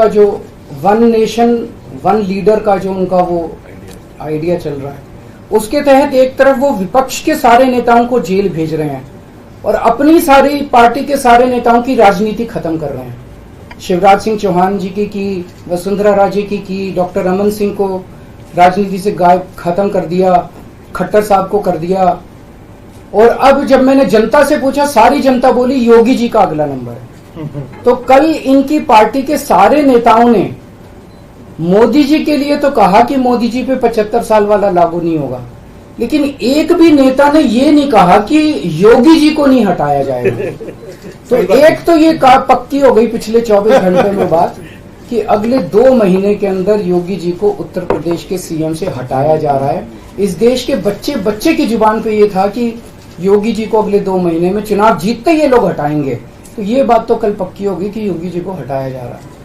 का जो one nation one leader का जो उनका वो आइडिया चल रहा है, उसके तहत एक तरफ वो विपक्ष के सारे नेताओं को जेल भेज रहे हैं और अपनी सारी पार्टी के सारे नेताओं की राजनीति खत्म कर रहे हैं। शिवराज सिंह चौहान जी की, वसुंधरा राजे की, डॉक्टर रमन सिंह को राजनीति से गायब खत्म कर दिया, खट्टर साहब को कर दिया। और अब जब मैंने जनता से पूछा, सारी जनता बोली योगी जी का अगला नंबर है। तो कल इनकी पार्टी के सारे नेताओं ने मोदी जी के लिए तो कहा कि मोदी जी पे 75 साल वाला लागू नहीं होगा, लेकिन एक भी नेता ने ये नहीं कहा कि योगी जी को नहीं हटाया जाएगा। तो एक तो ये पक्की हो गई पिछले 24 घंटे में बात कि अगले 2 महीने के अंदर योगी जी को उत्तर प्रदेश के सीएम से हटाया जा रहा है। इस देश के बच्चे बच्चे की जुबान पे ये था कि योगी जी को अगले 2 महीने में चुनाव जीतते ये लोग हटाएंगे। तो ये बात तो कल पक्की होगी कि योगी जी को हटाया जा रहा है।